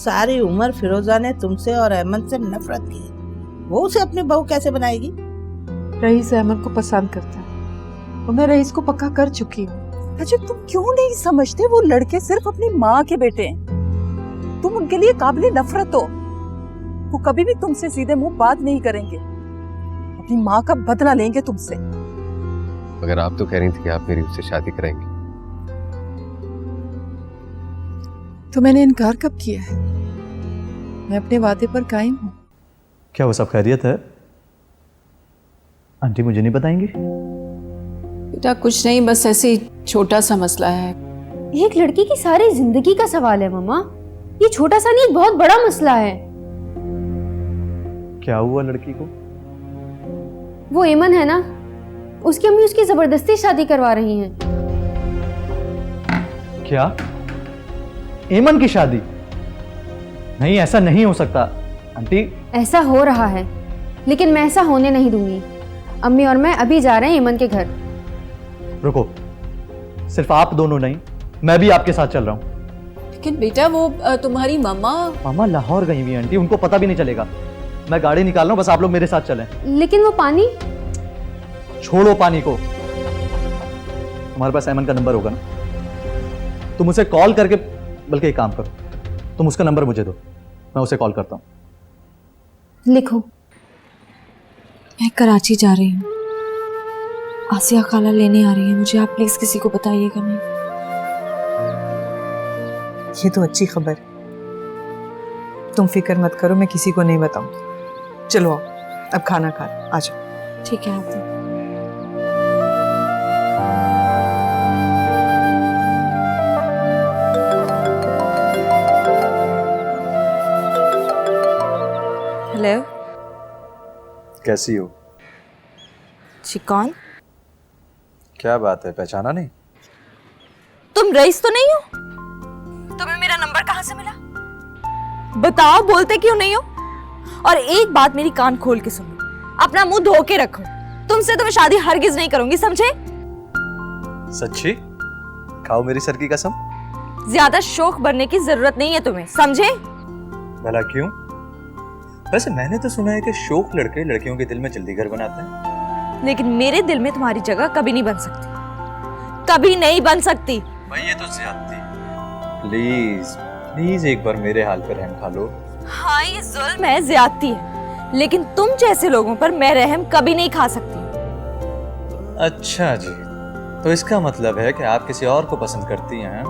सारी उम्र फिरोजा ने तुमसे और अहमद से नफरत की, वो उसे अपनी बहू कैसे बनाएगी? रईस अहमद को पसंद करता है और मैं रईस को पक्का कर चुकी हूँ। अच्छा तुम क्यों नहीं समझते, वो लड़के सिर्फ अपनी माँ के बेटे हैं। तुम उनके लिए काबिले नफरत हो। वो कभी भी तुमसे सीधे मुंह बात नहीं करेंगे, अपनी माँ का बदला लेंगे तुमसे। मगर आप तो कह रही थी कि आप मेरी उससे शादी कराएंगी। तो मैंने इनकार कब किया है? मैं अपने वादे पर कायम हूँ। क्या वो सब खैरियत है? आंटी मुझे नहीं बताएंगी? बेटा कुछ नहीं, बस ऐसे ही छोटा सा मसला है। एक लड़की की सारी जिंदगी का सवाल है मामा, ये छोटा सा नहीं एक बहुत बड़ा मसला है। क्या हुआ लड़की को? वो एमन है ना, उसकी अम्मी उसकी जबरदस्ती शादी करवा रही हैं। क्या? एमन की शादी? नहीं, ऐसा नहीं हो सकता आंटी। ऐसा हो रहा है, लेकिन मैं ऐसा होने नहीं दूंगी। अम्मी और मैं अभी जा रहे हैं एमन के घर। रुको, सिर्फ आप दोनों नहीं, मैं भी आपके साथ चल रहा हूँ। लेकिन बेटा वो तुम्हारी मम्मा। मामा लाहौर गई हुई आंटी, उनको पता भी नहीं चलेगा। मैं गाड़ी निकाल रहा हूँ, बस आप लोग मेरे साथ चलें। लेकिन वो पानी। छोड़ो पानी को, तुम्हारे पास एमन का नंबर होगा ना, तुम उसे कॉल करके, बल्कि एक काम करो, तुम उसका नंबर मुझे दो, मैं उसे कॉल करता हूँ। लिखो। मैं कराची जा रही हूँ, आसिया खाला लेने आ रही है मुझे, आप प्लीज किसी को बताइएगा नहीं। ये तो अच्छी खबर, तुम फिक्र मत करो, मैं किसी को नहीं बताऊं। चलो आओ, अब खाना खा लो, आ जाओ। ठीक है आप। हेलो, कैसी हो? जी कौन? क्या बात है, पहचाना नहीं? तुम रईस तो नहीं हो? तुम्हें मेरा नंबर कहाँ से मिला? बताओ, बोलते क्यों नहीं हो? और एक बात मेरी कान खोल के सुनो, अपना मुंह धो के रखो। तुमसे तो मैं शादी हरगिज नहीं करूंगी, समझे? सच्ची? खाओ मेरी सर की कसम। ज्यादा शौक बनने की जरूरत नहीं है तुम्हें, समझे? भला क्यों? वैसे मैंने तो सुना है कि शौक लड़के लड़कियों के दिल में जल्दी घर बनाते हैं। लेकिन मेरे दिल में तुम्हारी जगह कभी नहीं बन सकती, कभी नहीं बन सकती। भाई ये तो ज्यादती। प्लीज प्लीज एक बार मेरे हाल पर रहम खा लो। हाँ ये जुल्म है, ज्यादती है, लेकिन तुम जैसे लोगों पर मैं रहम कभी नहीं खा सकती। अच्छा जी, तो इसका मतलब है कि आप किसी और को पसंद करती हैं?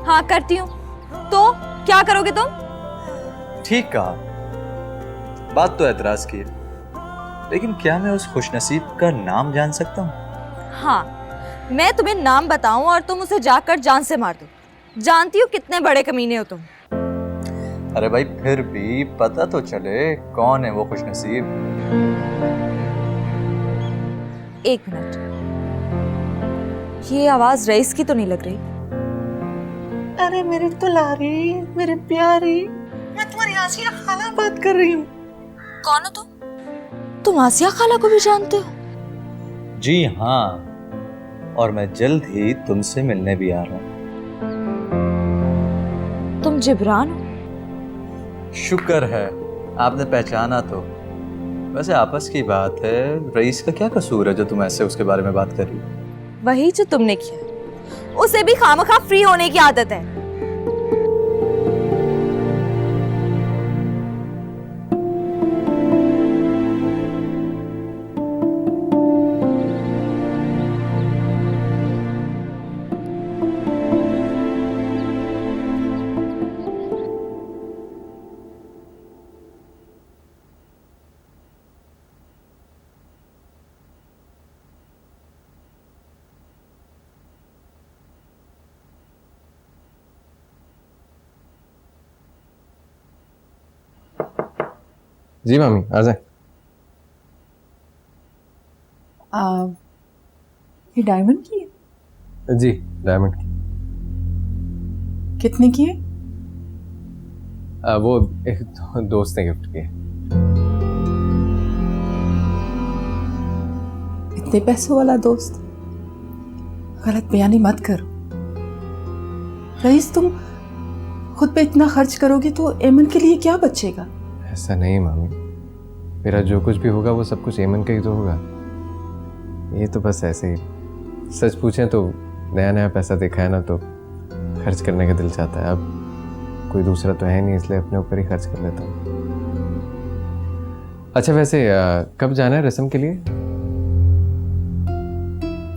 हाँ करती हूँ। तो क्या करोगे तुम? ठीक कहा, बात तो एतराज की है, लेकिन क्या मैं उस खुशनसीब का नाम जान सकता हूँ? हाँ, मैं तुम्हें नाम बताऊं और तुम उसे जाकर जान से मार दो। जानती हो कितने बड़े कमीने हो तुम। अरे भाई फिर भी पता तो चले कौन है वो खुशनसीब। एक मिनट, ये आवाज रईस की तो नहीं लग रही? अरे मेरी दुलारी, मेरे प्यारी, मैं तुम्हारी आसिया खाला बात कर रही हूँ। कौन हो तुम? तुम आसिया खाला को भी जानते हो? जी हाँ, और मैं जल्द ही तुमसे मिलने भी आ रहा हूँ। तुम जिब्रान हो? शुक्र है आपने पहचाना तो। वैसे आपस की बात है, रईस का क्या कसूर है जो तुम ऐसे उसके बारे में बात कर रही हो? वही जो तुमने किया। उसे भी खामखा फ्री होने की आदत है। जी मामी आ जाए। ये डायमंड की है? जी डायमंड की। कितने की है? वो एक दोस्त ने गिफ्ट किया। इतने पैसों वाला दोस्त? गलत बयानी मत करो रईस, तुम खुद पे इतना खर्च करोगे तो एमन के लिए क्या बचेगा? ऐसा नहीं मामी, मेरा जो कुछ भी होगा वो सब कुछ एमन का ही तो होगा। ये तो बस ऐसे ही, सच पूछें तो नया नया पैसा देखा है ना तो खर्च करने का दिल चाहता है। अब कोई दूसरा तो है नहीं, इसलिए अपने ऊपर ही खर्च कर लेता हूँ। अच्छा वैसे कब जाना है रस्म के लिए?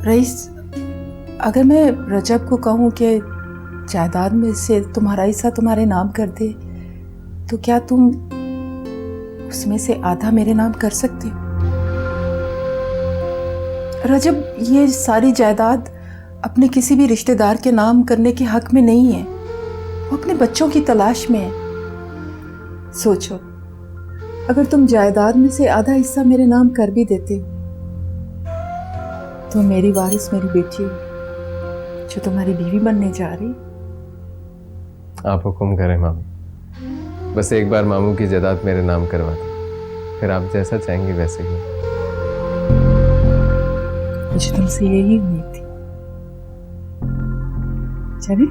रईस, अगर मैं रजब को कहूँ कि जायदाद में से तुम्हारा हिस्सा तुम्हारे नाम कर दे, तो क्या तुम उसमें से आधा मेरे नाम कर सकते हो? रजब, ये सारी जायदाद अपने किसी भी रिश्तेदार के नाम करने के हक में नहीं है, वो अपने बच्चों की तलाश में है। सोचो, अगर तुम जायदाद में से आधा हिस्सा मेरे नाम कर भी देते तो मेरी वारिस मेरी बेटी जो तुम्हारी बीवी बनने जा रही। आप हुक्म करें मामी, बस एक बार मामू की जायदाद मेरे नाम करवा दें, फिर आप जैसा चाहेंगे वैसे ही। मुझे तुमसे यही उम्मीद थी। चले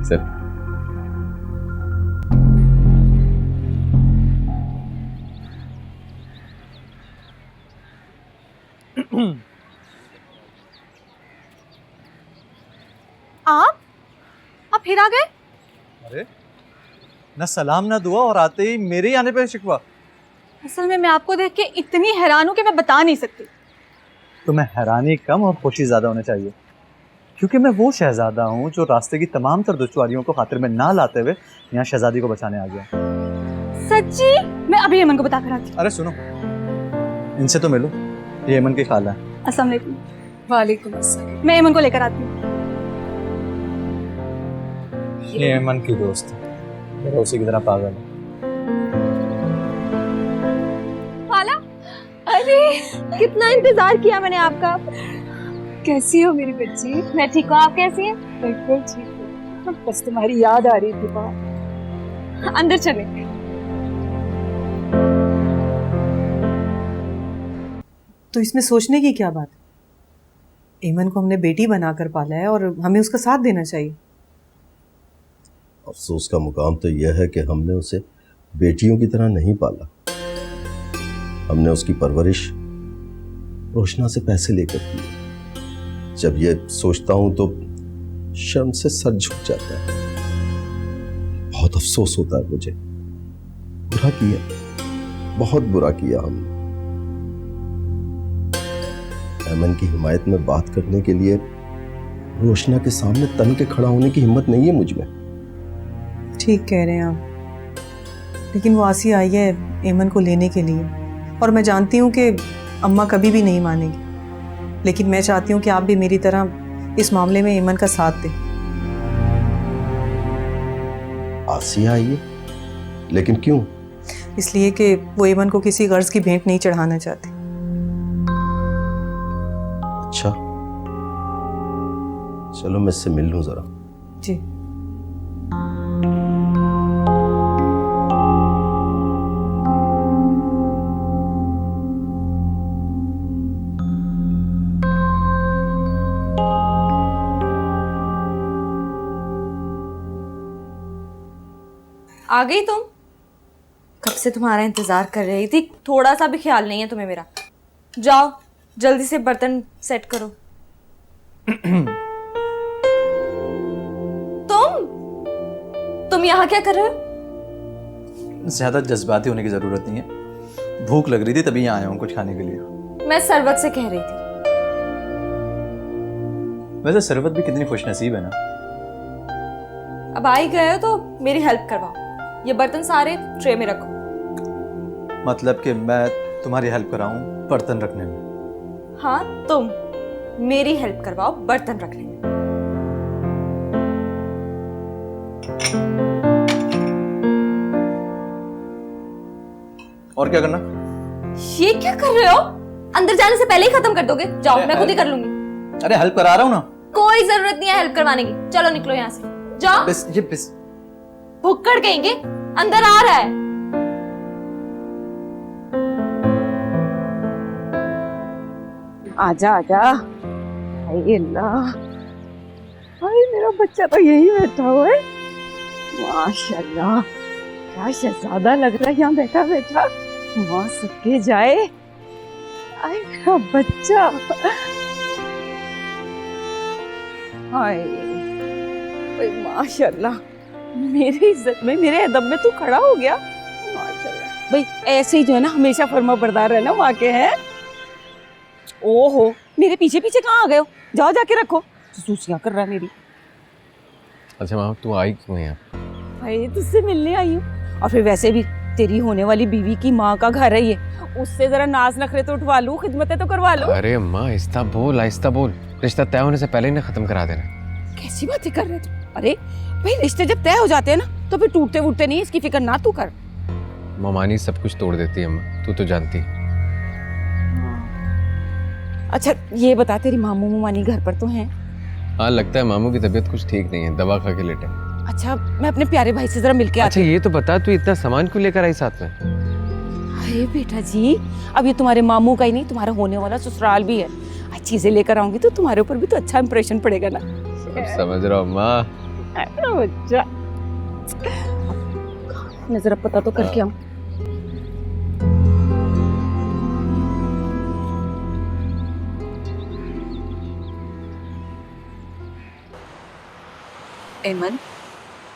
सर आप फिर आ गए? अरे ना सलाम ना दुआ और आते ही मेरे ही आने पे शिकवा। असल में मैं आपको देख के इतनी हैरान हूं कि मैं बता नहीं सकती। तुम्हें हैरानी कम और खुशी ज्यादा होनी चाहिए, क्योंकि मैं वो शहजादा हूँ जो रास्ते की तमाम तर दुश्वारियों को खातिर में ना लाते हुए यहाँ शहजादी को बचाने आ गया। सच्ची? मैं अभी एमन को बता कर आती हूँ। अरे सुनो, इनसे तो मिलो, ये एमन की खाला है। अस्सलाम वालेकुम। वालेकुम अस्सलाम। मैं एमन को लेकर आती हूँ। ये एमन की दोस्त है, मेरा उसी की तरह पागल है। खाला, अरे कितना इंतजार किया मैंने आपका। कैसी हो मेरी बच्ची? मैं ठीक हूँ, आप कैसी हैं? बिल्कुल ठीक हूँ, बस तुम्हारी याद आ रही थी बाहर। अंदर चले। तो इसमें सोचने की क्या बात है? एमन को हमने बेटी बनाकर पाला है और हमें उसका साथ देना चाहिए। अफसोस का मुकाम तो यह है कि हमने उसे बेटियों की तरह नहीं पाला। हमने उसकी परवरिश रोशना से पैसे लेकर की। जब ये सोचता हूं तो शर्म से सर झुक जाता है। बहुत अफसोस होता है मुझे। बुरा किया, बहुत बुरा किया हमने। एमन की हिमायत में बात करने के लिए रोशना के सामने तन के खड़ा होने की हिम्मत नहीं है मुझ में। ठीक कह रहे हैं आप, लेकिन वो आसिया आई है एमन को लेने के लिए, और मैं जानती हूँ कि अम्मा कभी भी नहीं मानेगी, लेकिन मैं चाहती हूँ कि आप भी मेरी तरह इस मामले में एमन का साथ दें। आसिया आई है? लेकिन क्यों? इसलिए कि वो एमन को किसी गर्ज की भेंट नहीं चढ़ाना चाहती। अच्छा, चलो मैं इससे मिल लूं जरा। जी। आ गई तुम? कब से तुम्हारा इंतजार कर रही थी, थोड़ा सा भी ख्याल नहीं है तुम्हें मेरा। जाओ जल्दी से बर्तन सेट करो। तुम यहाँ क्या कर रहे हो? ज्यादा जज्बाती होने की जरूरत नहीं है, भूख लग रही थी तभी यहाँ आया हूँ कुछ खाने के लिए। मैं सरवत से कह रही थी। वैसे सरवत भी कितनी खुशनसीब है ना। अब आ ही गए हो तो मेरी हेल्प करवाओ। ये बर्तन सारे ट्रे में रखो। मतलब कि मैं तुम्हारी हेल्प कराऊं बर्तन रखने में? हाँ, तुम मेरी हेल्प करवाओ बर्तन रखने में। और क्या करना? ये क्या कर रहे हो? अंदर जाने से पहले ही खत्म कर दोगे? जाओ, मैं खुद ही कर लूंगी। अरे हेल्प करा रहा हूं ना। कोई जरूरत नहीं है हेल्प करवाने की। चलो निकलो यहाँ से, जाओ। बिस भुक्कड़ कहेंगे, अंदर आ रहा है। आजा आजा। हाय अल्लाह, हाय मेरा बच्चा तो यही बैठा हुआ है। माशाल्लाह, क्या शहजादा लग रहा है यहाँ बैठा बैठा। माँ सबके जाए, आए मेरा बच्चा। हाय ओए माशाल्लाह, मेरी इज्जत में, मेरे अदब में तू खड़ा हो गया। माशाल्लाह भाई, ऐसे ही जो है ना हमेशा फर्मा बरदार रहना माँ के। हैं ओहो, मेरे पीछे पीछे कहाँ आ गए हो? जाओ जाके रखो, सूसियाँ कर रहा है मेरी। अच्छा माँ, तू आई क्यों यहाँ? भाई तुझसे मिलने आई हूँ, और फिर वैसे भी तेरी होने वाली बीवी की माँ का घर है ये, उससे जरा नाज नखरे तो उठवा लूं, खिदमतें तो करवा लूं। अरे माँ, आहिस्ता बोल, आहिस्ता बोल। रिश्ता तय होने से पहले ही ना खत्म करा देना। कैसी बातें कर रहे तुम? अरे भाई, रिश्ते जब तय हो जाते हैं ना तो फिर टूटते वूटते नहीं, इसकी फिक्र ना तू कर। मामानी सब कुछ तोड़ देती है अम्मा, तू तो जानती है। अच्छा ये बता, तेरी मामू मामानी घर पर तो हैं? हाँ, लगता है मामू की तबीयत कुछ ठीक नहीं है, दवा खा के लेटे। अच्छा मैं अपने प्यारे भाई से जरा मिलके आती अच्छा ये तो बता, तू इतना सामान क्यों लेकर आई साथ में? अरे बेटा जी, अब ये तुम्हारे मामू का ही नहीं, तुम्हारा होने वाला ससुराल भी है। आज चीजें लेकर आऊंगी तो तुम्हारे ऊपर भी तो अच्छा इंप्रेशन पड़ेगा ना। अब समझ रहा हूँ माँ। बच्चा, नजर पता तो करके आऊं। एमन,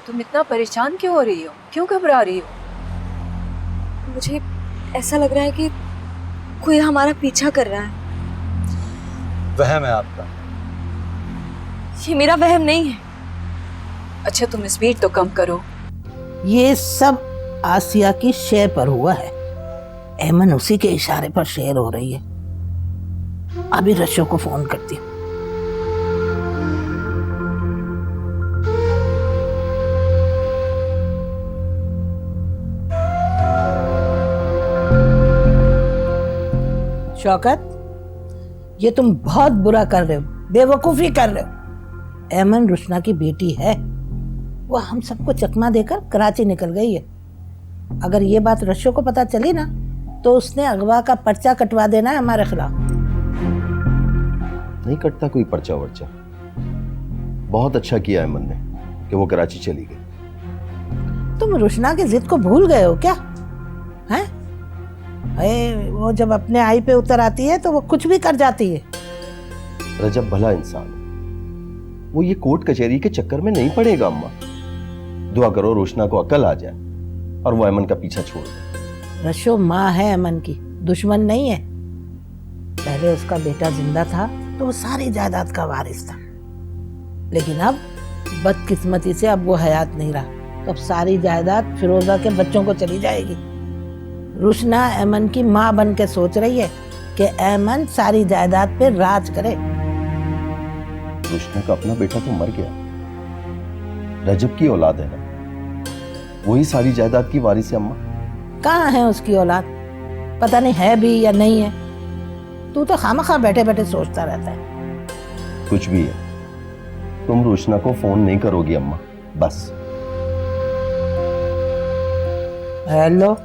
तुम इतना परेशान क्यों हो रही हो? क्यों घबरा रही हो? मुझे ऐसा लग रहा है कि कोई हमारा पीछा कर रहा है। वहम है आपका। ये मेरा वहम नहीं है। अच्छा तुम स्पीड तो कम करो। ये सब आसिया की शेर पर हुआ है। एमन उसी के इशारे पर शेर हो रही है। अभी रशो को फोन करती हूँ। शौकत, ये तुम बहुत बुरा कर रहे हो, बेवकूफी कर रहे हो। एमन रुशना की बेटी है, वो हम सबको चकमा देकर कराची निकल गई है। अगर ये बात रशो को पता चली ना तो उसने अगवा का पर्चा कटवा देना है हमारे खिलाफ। नहीं कटता कोई पर्चा वर्चा। बहुत अच्छा किया एमन ने कि वो कराची चली गई। तुम रुशना की जिद को भूल गए हो क्या? हैं? वो जब अपने आई पे उतर आती है तो वो कुछ भी कर जाती है। रजब भला इंसान है, वो ये कोर्ट कचहरी के चक्कर में नहीं पड़ेगा। अम्मा दुआ करो रोशना को अकल आ जाए और वो एमन का पीछा छोड़ दे। रशो माँ है एमन की, दुश्मन नहीं है। पहले उसका बेटा जिंदा था तो वो सारी जायदाद का वारिस था, लेकिन अब बदकिस्मती से अब वो हयात नहीं रहा, तो अब सारी जायदाद फिरोजा के बच्चों को चली जाएगी। रुशना एमन की माँ बन के सोच रही है कि एमन सारी जायदाद पे राज करे। रुशना का अपना बेटा तो मर गया, रजब की औलाद है ना, वही सारी जायदाद की वारिस है। अम्मा कहाँ है उसकी औलाद? पता नहीं है भी या नहीं है। तू तो खामखा बैठे बैठे सोचता रहता है। कुछ भी है, तुम रुशना को फोन नहीं करोगी अम्मा, बस। हेलो,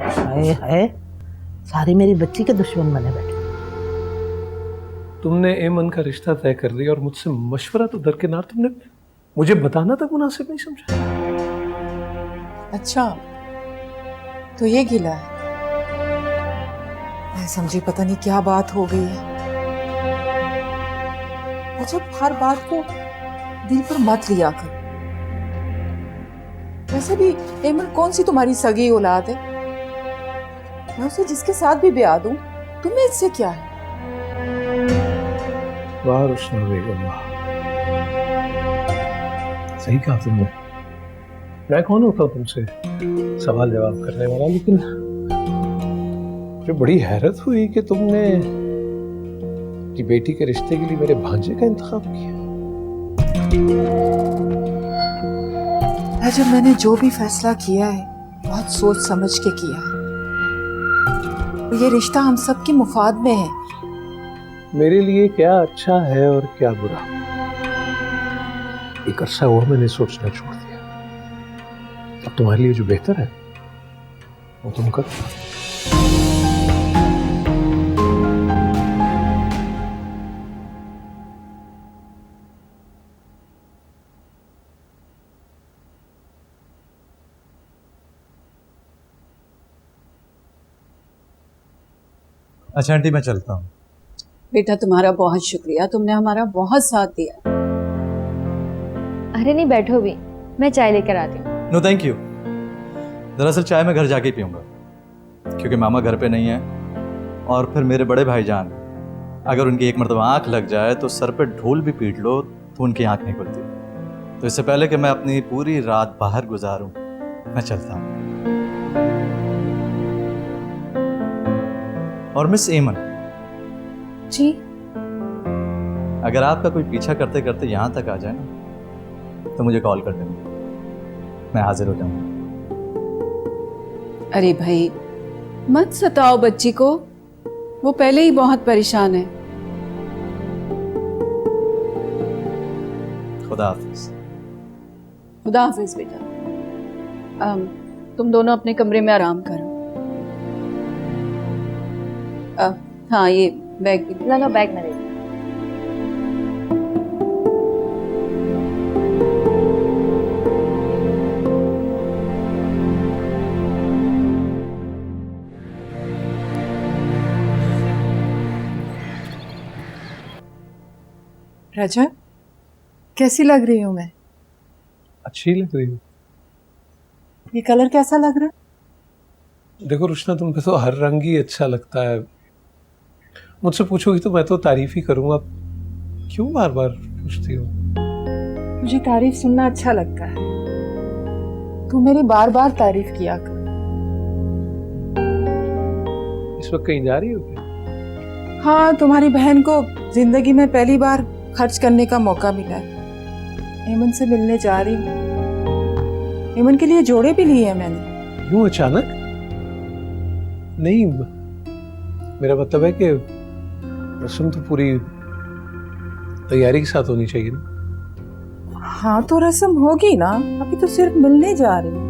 हाय हाय, सारी मेरी बच्ची के दुश्मन बने बैठे। तुमने एमन का रिश्ता तय कर दिया और मुझसे मशवरा तो दरकिनार, तुमने मुझे बताना तक मुनासिब नहीं समझा। अच्छा तो ये गिला है। मैं समझी पता नहीं क्या बात हो गई है। अच्छा, हर बात को दिल पर मत लिया कर। वैसे भी एमन कौन सी तुम्हारी सगी औलाद है? मैं उसे जिसके साथ भी ब्याह दूं, तुम्हें इससे क्या है? वाह रुशना बेगम, वाह, सही कहा तुमने। मैं कौन होता हूँ तुमसे सवाल जवाब करने वाला, लेकिन मुझे बड़ी हैरत हुई कि तुमने की बेटी के रिश्ते के लिए मेरे भांजे का इंतखाब किया। जब मैंने जो भी फैसला किया है बहुत सोच समझ के किया है। ये रिश्ता हम सबके मुफाद में है। मेरे लिए क्या अच्छा है और क्या बुरा, एक अरसा हुआ मैंने सोचना छोड़ दिया। अब तुम्हारे लिए जो बेहतर है वो तुम करो। अच्छा आंटी, मैं चलता हूँ। बेटा तुम्हारा बहुत शुक्रिया, तुमने हमारा बहुत साथ दिया। अरे नहीं, बैठो भी, मैं चाय लेकर आती हूँ। No thank you. दरअसल चाय मैं घर जाके ही पीऊंगा, क्योंकि मामा घर पे नहीं है, और फिर मेरे बड़े भाईजान, अगर उनकी एक मरतबा आंख लग जाए तो सर पे ढोल भी पीट लो तो उनकी आंख नहीं खुलती। तो इससे पहले कि मैं अपनी पूरी रात बाहर गुजारूं, मैं चलता हूं। और मिस एमन जी, अगर आपका कोई पीछा करते करते यहां तक आ जाए ना, तो मुझे कॉल कर देना, मैं हाजिर हो जाऊंगा। अरे भाई मत सताओ बच्ची को, वो पहले ही बहुत परेशान है। खुदा हाफिज। खुदा हाफिज बेटा। तुम दोनों अपने कमरे में आराम करो। हाँ, ये बैग भी लो बैग में दे। राजा, कैसी लग रही हूँ मैं? अच्छी लग रही हो। ये कलर कैसा लग रहा है? देखो रुशना, तुम पे तो हर रंग ही अच्छा लगता है। मुझसे पूछोगी तो मैं तो तारीफ ही करूंगा, क्यों बार बार पूछती हो? मुझे तारीफ सुनना अच्छा लगता है। तू मेरी बार बार तारीफ किया कर। इस वक्त कहीं जा रही हो क्या? हाँ, तुम्हारी बहन को जिंदगी में पहली बार खर्च करने का मौका मिला है। एमन से मिलने जा रही हूँ। एमन के लिए जोड़े भी लिए हैं मैंने। यूं अचानक? नहीं, मेरा मतलब है कि रस्म तो पूरी तैयारी के साथ होनी चाहिए ना। हाँ, तो रस्म होगी ना, अभी तो सिर्फ मिलने जा रही हूँ।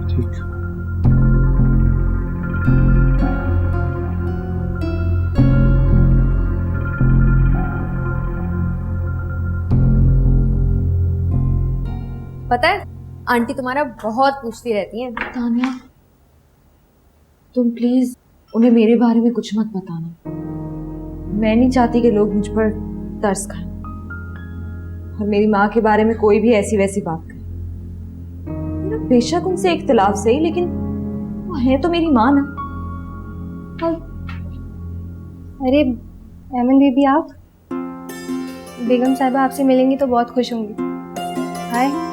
ठीक। पता है, आंटी तुम्हारा बहुत पूछती रहती हैं। तानिया, तुम प्लीज उन्हें मेरे बारे में कुछ मत बताना। मैं नहीं चाहती कि लोग मुझ पर तरस खाएं और मेरी माँ के बारे में कोई भी ऐसी वैसी बात करे। मेरा बेशक उनसे इख्तिलाफ सही, लेकिन वो है तो मेरी माँ ना। अरे एमन बेबी, आप? बेगम साहिबा आपसे मिलेंगी तो बहुत खुश होंगी। हाय।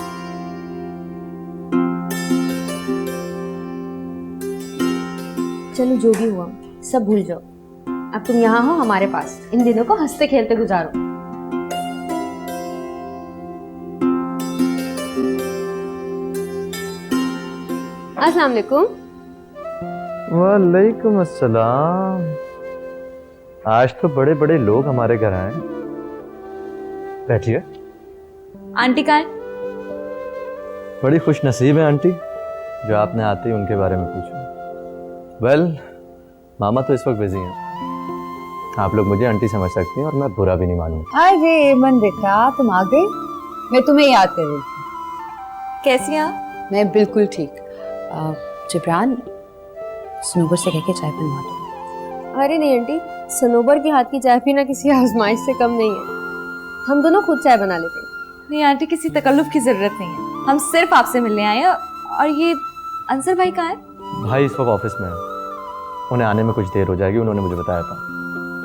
चलो, जो भी हुआ सब भूल जाओ। अब तुम यहाँ हो हमारे पास, इन दिनों को हंसते खेलते गुजारो। अस्सलाम वालेकुम। वालेकुम अस्सलाम। आज तो बड़े बड़े लोग हमारे घर आए। बैठिए। आंटी कहाँ है? बड़ी खुश नसीब है आंटी, जो आपने आते ही उनके बारे में पूछा। वेल, मामा तो इस वक्त बिजी हैं। आप लोग मुझे आंटी समझ सकती हैं और मैं बुरा भी नहीं मानूंगा। अरे एमन बेटा, तुम आ गए? मैं तुम्हें याद कर रही थी। कैसी हैं आप? मैं बिल्कुल ठीक। जिब्रान, सनोबर से कह के चाय बनवा दो। अरे नहीं आंटी, सनोबर के हाथ की चाय पीना किसी आजमाइश से कम नहीं है। हम दोनों खुद चाय बना लेते हैं। नहीं आंटी, किसी तकल्लुफ की जरूरत नहीं है, हम सिर्फ आपसे मिलने आए हैं। और ये अंसर भाई कहाँ है? भाई इस वक्त ऑफिस में है, उन्हें आने में कुछ देर हो जाएगी, उन्होंने मुझे बताया था।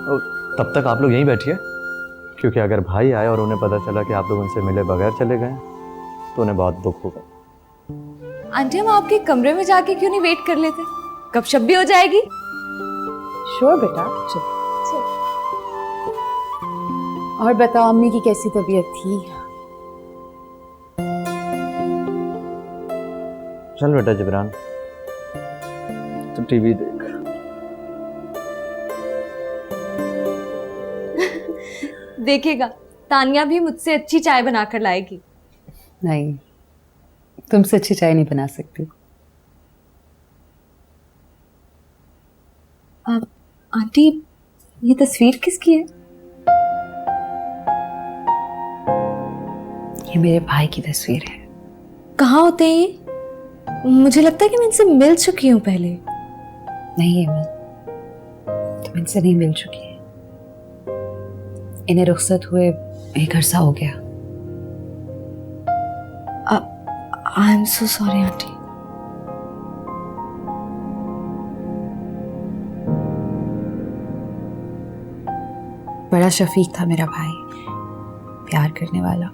और तब तक आप लोग यहीं बैठिए, क्योंकि अगर भाई आए और उन्हें पता चला कि आप लोग उनसे मिले बगैर चले गए तो उन्हें बहुत दुख होगा। आंटी, हम आपके कमरे में जाके क्यों नहीं वेट कर लेते? गपशप भी हो जाएगी। श्योर बेटा, चल। और बताओ, अम्मी की कैसी तबीयत थी? चल बेटा जिब्रान, तो टीवी देख। देखिएगा, तानिया भी मुझसे अच्छी चाय बनाकर लाएगी। नहीं, तुमसे अच्छी चाय नहीं बना सकती। आंटी, ये तस्वीर किसकी है? ये मेरे भाई की तस्वीर है। कहाँ होते हैं ये? मुझे लगता है कि मैं इनसे मिल चुकी हूँ पहले। नहीं एमन, तुम इनसे नहीं मिल चुकी है। इन्हें रुखसत हुए एक अरसा हो गया। I am so sorry aunty. बड़ा शफीक था मेरा भाई, प्यार करने वाला,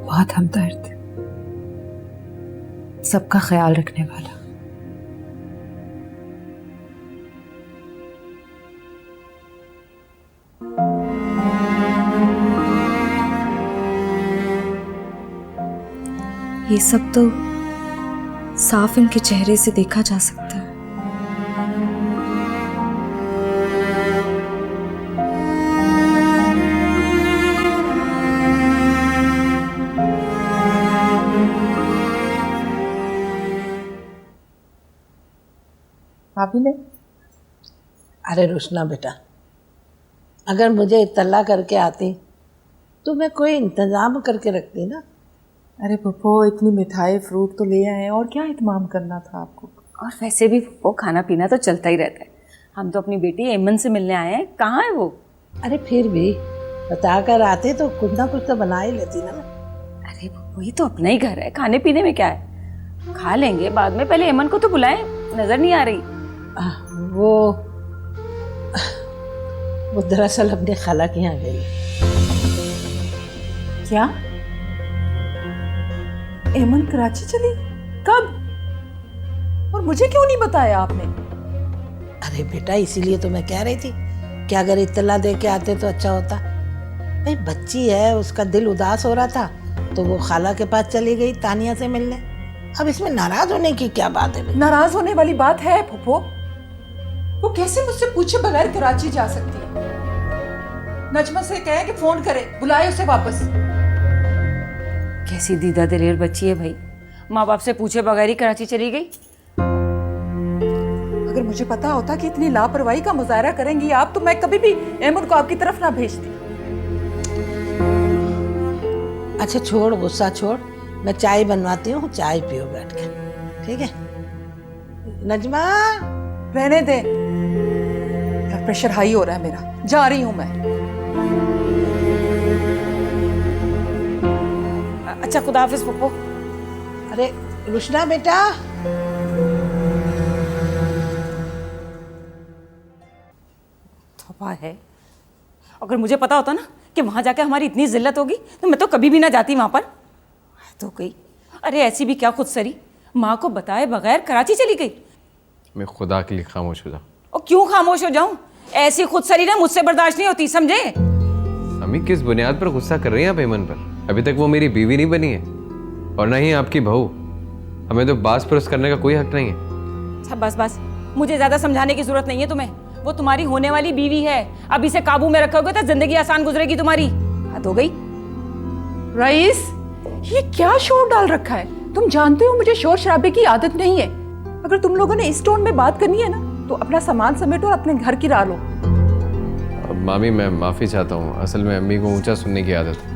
बहुत हमदर्द, सबका ख्याल रखने वाला। ये सब तो साफ इनके चेहरे से देखा जा सकता है। भाभी ने? अरे रुशना बेटा, अगर मुझे इत्तला करके आती तो मैं कोई इंतजाम करके रखती ना। अरे पप्पो, इतनी मिठाई फ्रूट तो ले आए, और क्या इत्माम करना था आपको। और वैसे भी वो खाना पीना तो चलता ही रहता है। हम तो अपनी बेटी एमन से मिलने आए हैं, कहाँ है वो? अरे फिर भी बता कर आते तो कुछ ना कुछ तो बना ही लेती ना। अरे वही तो अपना ही घर है, खाने पीने में क्या है, खा लेंगे बाद में। पहले एमन को तो बुलाएं, नजर नहीं आ रही। वो दरअसल अपने खाला के यहाँ गई। क्या? एमन कराची चली? कब? और मुझे क्यों नहीं बताया आपने? अरे बेटा, इसीलिए तो मैं कह रही थी कि अगर इत्तला दे के आते तो अच्छा होता। भाई बच्ची है, उसका दिल उदास हो रहा था तो वो खाला के पास चली गई तानिया से मिलने। अब इसमें नाराज होने की क्या बात है? नाराज होने वाली बात है फूफो? वो कैसे मुझसे पूछे बगैर कराची जा सकती है? नजमा से कहे कि फोन करे, बुलाए उसे वापस। कैसी दीदा दिलेर बच्ची है भाई, माँ बाप से पूछे बगैर ही कराची चली गई। अगर मुझे पता होता कि इतनी लापरवाही का मुजाहरा करेंगी आप, तो मैं कभी भी एमन को आपकी तरफ ना भेजती। अच्छा छोड़, गुस्सा छोड़, मैं चाय बनवाती हूँ, चाय पियो बैठ के, ठीक है? नजमा, रहने दे, ब्लड प्रेशर हाई हो रहा है मेरा, जा रही हूँ मैं। अच्छा खुदा हाफिज पप्पो। अरे रुशना बेटा, थोपा है। अगर मुझे पता होता ना कि वहां जाके हमारी इतनी जिल्लत होगी तो मैं तो कभी भी ना जाती वहां पर। तो गई, अरे ऐसी भी क्या खुदसरी, माँ को बताए बगैर कराची चली गई। मैं खुदा के लिए खामोश हो जाऊं। और क्यों खामोश हो जाऊं? ऐसी खुदसरी ना मुझसे बर्दाश्त नहीं होती, समझे? अम्मी किस बुनियाद पर गुस्सा कर रही हैं आप एमन पर? अभी तक वो मेरी बीवी नहीं बनी है और ना ही आपकी बहू। हमें तो बास परोस करने का कोई हक नहीं है। अच्छा बस बस, मुझे ज्यादा समझाने की जरूरत नहीं है तुम्हें। वो तुम्हारी होने वाली बीवी है, अब इसे काबू में रखोगे तो जिंदगी आसान गुजरेगी तुम्हारी। हद हो गई। रईस, ये क्या शोर डाल रखा है? तुम जानते हो मुझे शोर शराबे की आदत नहीं है। अगर तुम लोगों ने इस टोन में बात करनी है ना तो अपना सामान समेटो और अपने घर की राह लो। अब मामी मैं माफ़ी चाहता हूँ, असल में अम्मी को ऊंचा सुनने की आदत है।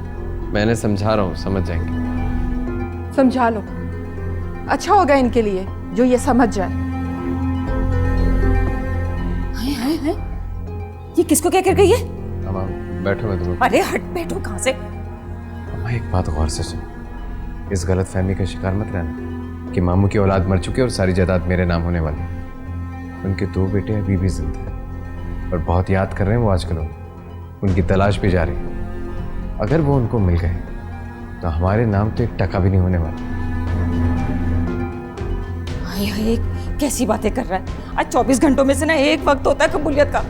मैंने समझा रहा हूँ, समझ जाएंगे। समझा लो, अच्छा होगा इनके लिए जो ये समझ जाए। ये किसको क्या कर गई है? अम्मा बैठो, मैं तुम्हें। अरे हट, बैठो कहाँ से? अम्मा एक बात गौर से सुनो, इस गलत फहमी का शिकार मत रहना कि मामू की औलाद मर चुकी है और सारी जायदाद मेरे नाम होने वाली है। उनके 2 बेटे अभी भी जिंदा हैं और बहुत याद कर रहे हैं वो आजकल। उनकी तलाश भी जारी है। अगर वो उनको मिल गए तो हमारे नाम तो एक टका भी नहीं होने वाला। हाय हाय, कैसी बातें कर रहा है? आज 24 घंटों में से ना एक वक्त होता है कबूलियत का।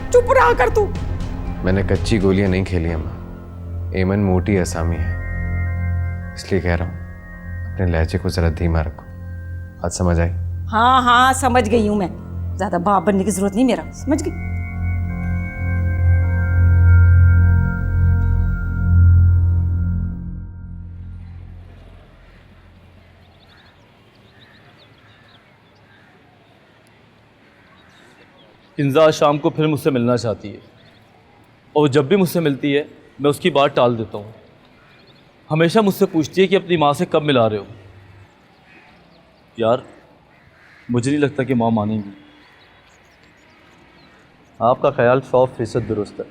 चुप रहा कर तू। मैंने कच्ची गोलियां नहीं खेली अम्मा, एमन मोटी असामी है, इसलिए कह रहा हूँ अपने लहजे को जरा धीमा रखो। बात समझ आई? हाँ हाँ समझ गई हूँ मैं, ज्यादा बाप बनने की जरूरत नहीं मेरा, समझ गई। किंजा शाम को फिर मुझसे मिलना चाहती है और जब भी मुझसे मिलती है मैं उसकी बात टाल देता हूँ। हमेशा मुझसे पूछती है कि अपनी माँ से कब मिला रहे हो। यार मुझे नहीं लगता कि माँ मानेंगी। आपका ख्याल 100% दुरुस्त है।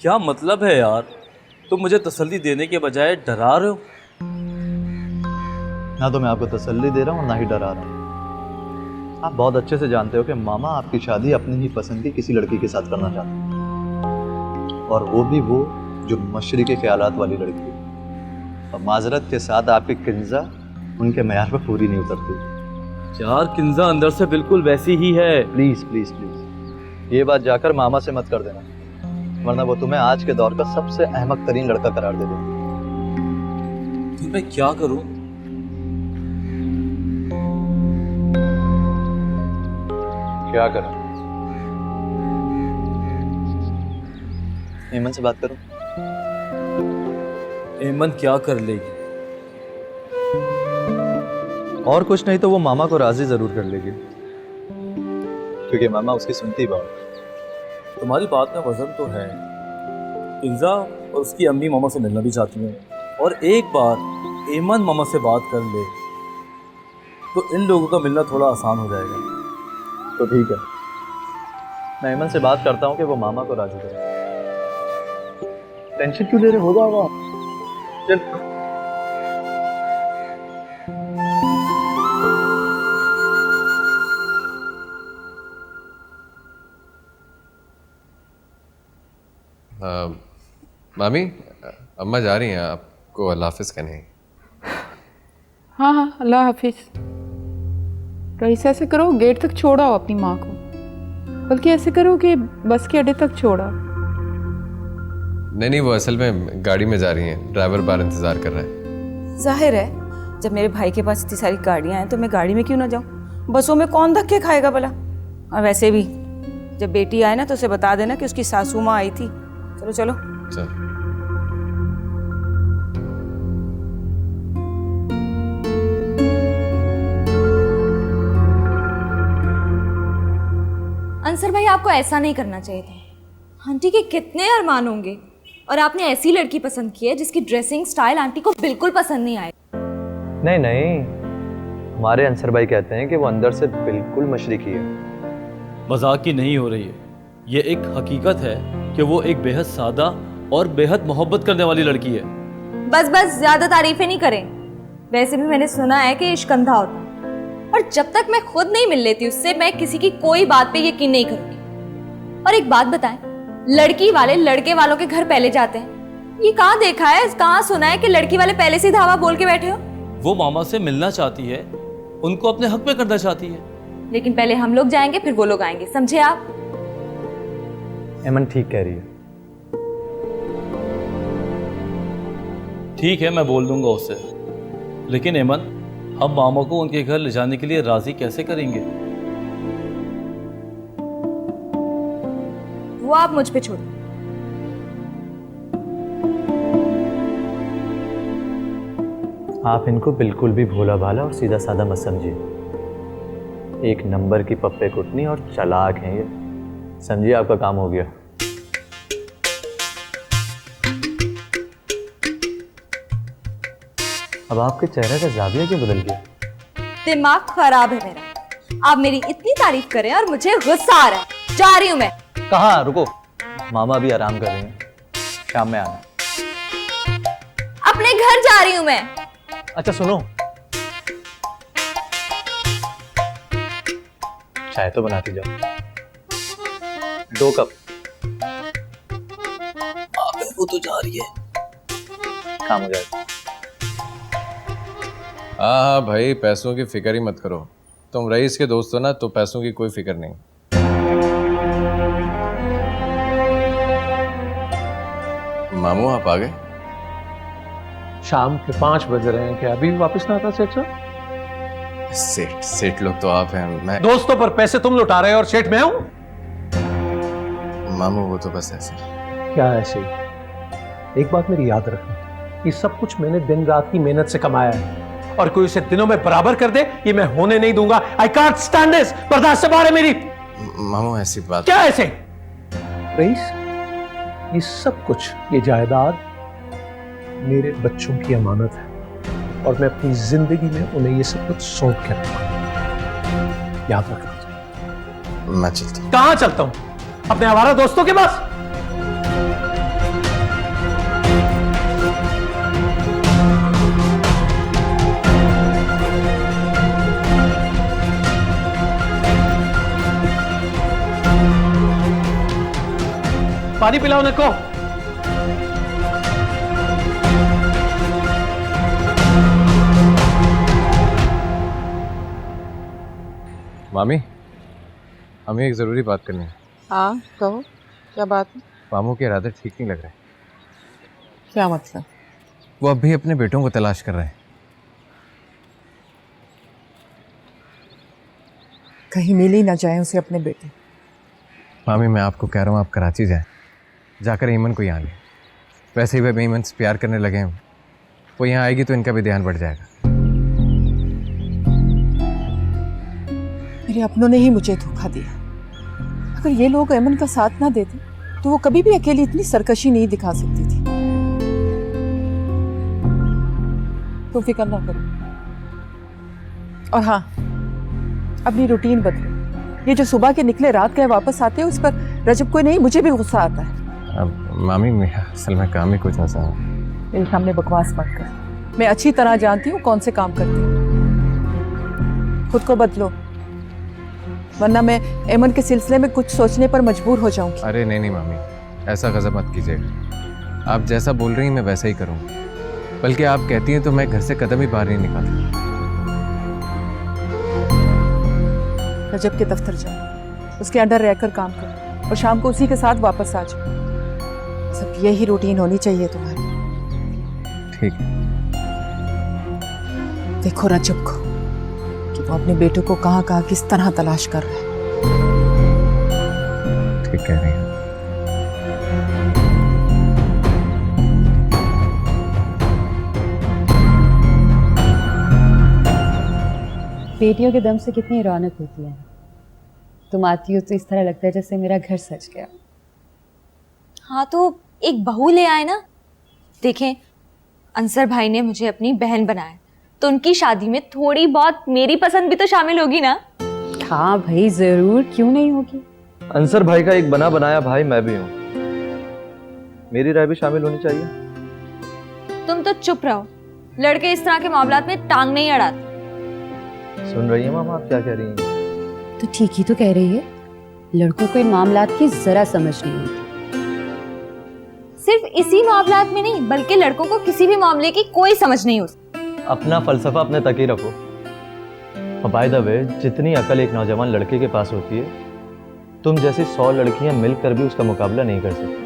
क्या मतलब है यार, तुम मुझे तसल्ली देने के बजाय डरा रहे हो। ना तो मैं आपको तसल्ली दे रहा हूँ ना ही डरा रहा हूँ। आप बहुत अच्छे से जानते हो कि मामा आपकी शादी अपनी ही पसंद की किसी लड़की के साथ करना चाहते हैं, और वो भी वो जो मशरिक़ी ख्यालात वाली लड़की है। और माजरत के साथ आपकी किंजा उनके मैयार पर पूरी नहीं उतरती। यार किंजा अंदर से बिल्कुल वैसी ही है। प्लीज़ प्लीज़ प्लीज़ ये बात जाकर मामा से मत कर देना, वरना वो तुम्हें आज के दौर का सबसे अहमक तरीन लड़का करार दे देगी। तो मैं क्या करूं? क्या करूं? एमन से बात करूं? एमन क्या कर लेगी? और कुछ नहीं तो वो मामा को राजी जरूर कर लेगी, क्योंकि मामा उसकी सुनती बहुत। तुम्हारी बात में वजन तो है। किंजा और उसकी अम्मी मामा से मिलना भी चाहती हैं, और एक बार एमन मामा से बात कर ले तो इन लोगों का मिलना थोड़ा आसान हो जाएगा। तो ठीक है, मैं एमन से बात करता हूँ कि वो मामा को राजी करे। टेंशन क्यों ले रहे, हो जाएगा। चल मामी, अम्मा जा रही हैं, आपको अल्लाह हाफिज कहने। हाँ हाँ, अल्लाह हाफिज। रईस, ऐसे करो गेट तक छोड़ा हो अपनी माँ को, बल्कि ऐसे करो कि बस के अड्डे तक छोड़ा। नहीं, वो असल में गाड़ी में जा रही हैं, ड्राइवर बाहर इंतज़ार कर रहा है। जाहिर है, जब मेरे भाई के पास इतनी सारी गाड़ियाँ हैं तो मैं गाड़ी में क्यों ना जाऊँ। बसों में कौन धक्के खाएगा भला। और वैसे भी जब बेटी आए ना तो उसे बता देना कि उसकी सासू माँ आई थी। चलो चलो चल। अंसर भाई, आपको ऐसा नहीं करना चाहिए था। आंटी के कितने अरमान होंगे, और आपने ऐसी लड़की पसंद की है जिसकी ड्रेसिंग स्टाइल आंटी को बिल्कुल पसंद नहीं आए। नहीं नहीं, हमारे अंसर भाई कहते हैं कि वो अंदर से बिल्कुल मशरिकी है। मजाक की नहीं हो रही है, ये एक हकीकत है कि वो एक बेहद सादा और बेहद मोहब्बत करने वाली लड़की है। बस बस, ज्यादा तारीफें नहीं करें। वैसे भी मैंने सुना है कि इश्क अंधा होता है, और जब तक मैं खुद नहीं मिल लेती उससे, मैं किसी की कोई बात पे यकीन नहीं करूंगी। और एक बात बताएं, लड़की वाले लड़के वालों के घर पहले जाते हैं। ये कहाँ देखा है, कहाँ सुना है कि लड़की वाले पहले से धावा बोल के बैठे हो। वो मामा से मिलना चाहती है, उनको अपने हक में करना चाहती है। लेकिन पहले हम लोग जाएंगे, फिर वो लोग आएंगे, समझे आप? एमन ठीक कह रही है। ठीक है, मैं बोल दूंगा उससे। लेकिन एमन, हम मामा को उनके घर ले जाने के लिए राजी कैसे करेंगे? वो आप मुझ पे छोड़िए। आप इनको बिल्कुल भी भोला भाला और सीधा साधा मत समझिए। एक नंबर की पप्पे कुटनी और चालाक हैं ये। समझिए, आपका काम हो गया। अब आपके चेहरे का जाविया क्यों बदल गया? दिमाग खराब है मेरा। आप मेरी इतनी तारीफ करें और मुझे गुस्सा आ रहा है। जा रही हूं मैं। कहाँ? रुको, मामा भी आराम कर रहे हैं, शाम में आना। अपने घर जा रही हूं मैं। अच्छा सुनो, चाय तो बनाती जाओ, 2 कप। वो तो जा रही है, काम हो जाएगा। हाँ भाई, पैसों की फिक्र ही मत करो। तुम रईस के दोस्त हो ना, तो पैसों की कोई फिक्र नहीं। मामू, आप आ गए? शाम के 5 बज रहे हैं, क्या अभी भी वापस ना आता सेठ साहब? सेठ लोग तो आप हैं, मैं दोस्तों पर पैसे तुम लुटा रहे हो और सेठ मैं हूं। मामू, वो तो बस ऐसे। क्या ऐसे? एक बात मेरी याद रखना, ये सब कुछ मैंने दिन रात की मेहनत से कमाया है, और कोई उसे दिनों में बराबर कर दे, ये मैं होने नहीं दूंगा। I can't stand this. बर्दाश्त से बाहर है मेरी। मामू, ऐसी बात क्या ऐसे? रईस, ये सब कुछ, ये जायदाद मेरे बच्चों की अमानत है, और मैं अपनी जिंदगी में उन्हें ये सब कुछ सौंप के रखूंगा। याद रखना। मैं चलता हूँ। कहाँ चलता हूँ? अपने आवारा दोस्तों के पास। पानी पिलाओ उनको। मामी, हमें एक ज़रूरी बात करनी है। हाँ कहो, क्या बात है? मामू के इरादे ठीक नहीं लग रहे। क्या मतलब? वो अब भी अपने बेटों को तलाश कर रहे हैं। कहीं मिल ही ना जाए उसे अपने बेटे। मामी, मैं आपको कह रहा हूँ, आप कराची जाएं, जाकर ईमन को यहाँ लें। वैसे ही वह ईमन से प्यार करने लगे हैं, वो यहाँ आएगी तो इनका भी ध्यान बढ़ जाएगा। मेरे अपनों ने ही मुझे धोखा दिया। अगर ये लोग ऐमन का साथ ना देते तो वो कभी भी अकेली इतनी सरकशी नहीं दिखा सकती थी। तो फिक्र ना करो। और हाँ, अपनी रूटीन बदलो। ये जो सुबह के निकले रात गए वापस आते हैं, उस पर रजब को नहीं मुझे भी गुस्सा आता है। अब मामी, मेरा असल में काम ही कुछ ऐसा है। मेरे सामने बकवास मत कर। मैं अच्छी तरह जानती हूँ कौन से काम करती हूँ। खुद को बदलो, वरना मैं ऐमन के सिलसिले में कुछ सोचने पर मजबूर हो जाऊंगी। अरे नहीं मामी, ऐसा गजब मत कीजिएगा। आप जैसा बोल रही हैं मैं वैसा ही करूँगा। बल्कि आप कहती हैं तो मैं घर से कदम ही बाहर नहीं निकालता। रजब के दफ्तर जाओ, उसके अंडर रहकर काम करो और शाम को उसी के साथ वापस आ जाओ। सब यही रूटीन होनी चाहिए तुम्हारी। ठीक है। देखो रजब को कि वो अपने बेटों को कहाँ कहाँ किस तरह तलाश कर रहा है। ठीक कह रही हैं। बेटियों के दम से कितनी रौनक होती है। तुम आती हो तो इस तरह लगता है जैसे मेरा घर सज गया। हाँ तो एक बहू ले आए ना। देखें, अंसर भाई ने मुझे अपनी बहन बनाया, तो उनकी शादी में थोड़ी बहुत मेरी पसंद भी तो शामिल होगी ना। हाँ भाई जरूर, क्यों नहीं होगी। अंसर भाई का एक बना बनाया भाई मैं भी हूँ, मेरी राय भी शामिल होनी चाहिए। तुम तो चुप रहो, लड़के इस तरह के मामलात में टांग नहीं अड़ाते। सुन रही है मामा आप क्या कह रही हैं? तो ठीक ही तो कह रही है, लड़कों को इन मामलात की जरा समझ नहीं होती। सिर्फ इसी मामलात में नहीं, बल्कि लड़कों को किसी भी मामले की कोई समझ नहीं होती। अपना फलसफा अपने तक ही रखो। और बाय द वे, जितनी अकल एक नौजवान लड़के के पास होती है, तुम जैसी 100 लड़कियां मिलकर भी उसका मुकाबला नहीं कर सकती।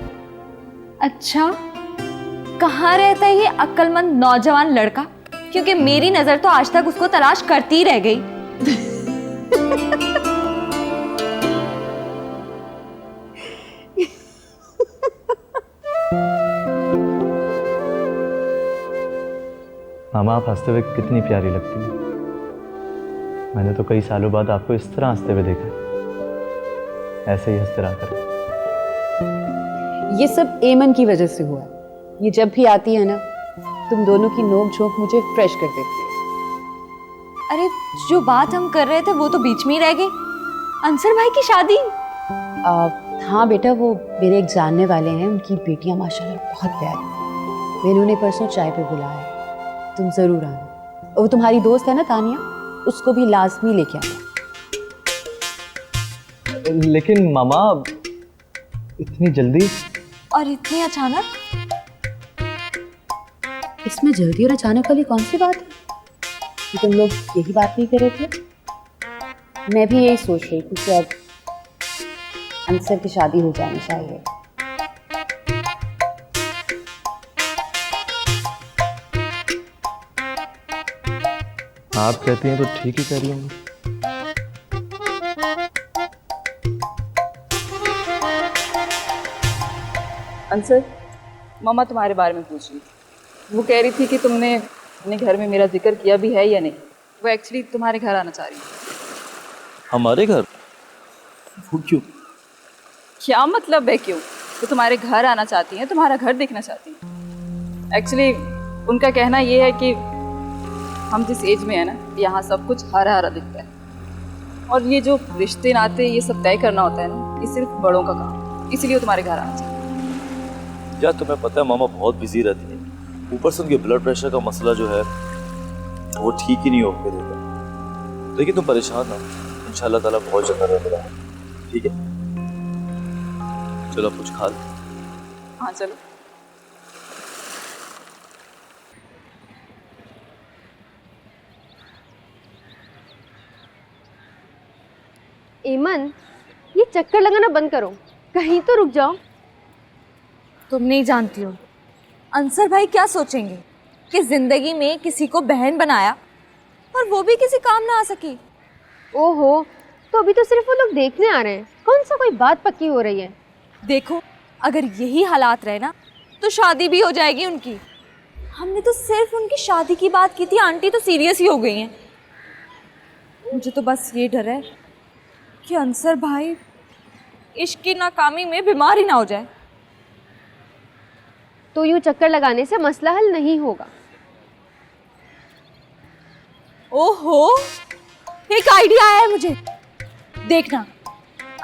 अच्छा, कहाँ रहता है ये अक्लमंद नौजवान लड़का? क्योंकि मेरी नजर तो आज तक उसको तलाश करती रह गई। मामा आप हंसते हुए कितनी प्यारी लगती है। मैंने तो कई सालों बाद आपको इस तरह हंसते हुए देखा है। ऐसे ही हंसते रहा करो। ये सब ऐमन की वजह से हुआ है। ये जब भी आती है ना, तुम दोनों की नोक झोंक मुझे फ्रेश कर देती है। अरे जो बात हम कर रहे थे वो तो बीच में ही रह गई। अंसर भाई की शादी? हाँ बेटा, वो मेरे एक जानने वाले हैं, उनकी बेटियां माशाल्लाह बहुत प्यारी। मैंने उन्हें परसों चाय पे बुलाया, तुम जरूर आना। वो तुम्हारी दोस्त है ना तानिया, उसको भी लाजमी लेके आना। लेकिन मामा इतनी जल्दी और इतनी अचानक? इसमें जल्दी और अचानक वाली कौन सी बात है? कि तुम लोग यही बात नहीं कर रहे थे? मैं भी यही सोच रही थी कि अब अंसर की शादी हो जानी चाहिए। आप कहती हैं तो ठीक ही कह रही हूँ। अंसर, मामा तुम्हारे बारे में पूछ रही थी। वो कह रही थी कि तुमने अपने घर में मेरा जिक्र किया भी है या नहीं। वो एक्चुअली तुम्हारे घर आना चाह रही है। हमारे घर? वो क्यों? क्या मतलब है क्यों? वो तुम्हारे घर आना चाहती हैं, तुम्हारा घर देखना चाहती हैं। एक्चुअली उनका कहना ये है कि हम जिस एज में है ना, यहाँ सब कुछ हरा हरा दिखता है। और ये जो रिश्ते नाते ये सब तय करना होता है ना, ये सिर्फ बड़ों का काम, इसीलिए तुम्हारे घर आना चाहिए। यार तुम्हें पता है मामा बहुत बिजी रहती है, ऊपर से उनके ब्लड प्रेशर का मसला जो है वो ठीक ही नहीं हो के देता। लेकिन तुम परेशान ना, इंशाल्लाह ताला बहुत जल्द रहेगा। ठीक है, चलो कुछ खा लो। हाँ चलो। एमन, ये चक्कर लगाना बंद करो, कहीं तो रुक जाओ। तुम नहीं जानती हो अंसर भाई क्या सोचेंगे कि जिंदगी में किसी को बहन बनाया और वो भी किसी काम ना आ सकी। ओहो, तो अभी तो सिर्फ वो लोग देखने आ रहे हैं, कौन सा कोई बात पक्की हो रही है? देखो, अगर यही हालात रहे ना तो शादी भी हो जाएगी उनकी। हमने तो सिर्फ उनकी शादी की बात की थी, आंटी तो सीरियस ही हो गई हैं। मुझे तो बस ये डर है कि अंसर भाई इश्क की नाकामी में बीमार ही ना हो जाए। तो यूं चक्कर लगाने से मसला हल नहीं होगा। ओहो, एक आइडिया आया है मुझे। देखना,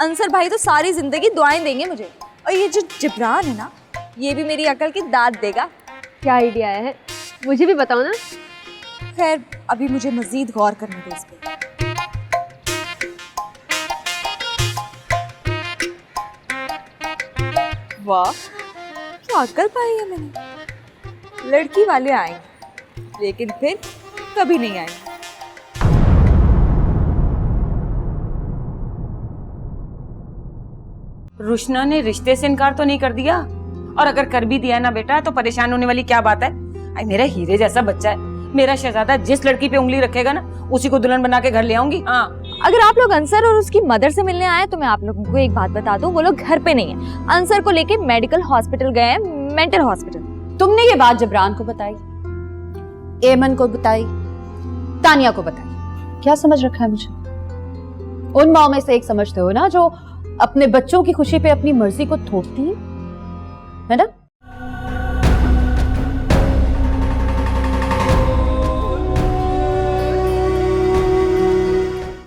अंसर भाई तो सारी जिंदगी दुआएं देंगे मुझे, और ये जो जिब्रान है ना, ये भी मेरी अकल की दाद देगा। क्या आइडिया है, मुझे भी बताओ ना। खैर, अभी मुझे मजीद गौर करने दो इस पे। वाह, क्या अकल पाई है मैंने। लड़की वाले आएंगे लेकिन फिर कभी नहीं आएंगे। रुशना ने रिश्ते से इनकार तो नहीं कर दिया, और अगर कर भी दिया ना बेटा तो परेशान होने वाली क्या बात है। आई मेरा हीरे जैसा बच्चा है, मेरा शहजादा जिस लड़की पे उंगली रखेगा ना उसी को दुल्हन बना के घर ले आऊंगी। हाँ, अगर आप लोग अंसर और उसकी मदर से मिलने आए तो मैं आप लोगों को एक बात बता दूं, वो लोग घर पे नहीं है। अंसर को लेके मेडिकल हॉस्पिटल गए हैं, मेंटल हॉस्पिटल। तुमने ये बात जबरान को बताई, एमन को बताई, तानिया को बताई? क्या समझ रखा है मुझे? उन माओ में से एक समझते हो ना जो अपने बच्चों की खुशी पे अपनी मर्जी को थोपती है ना?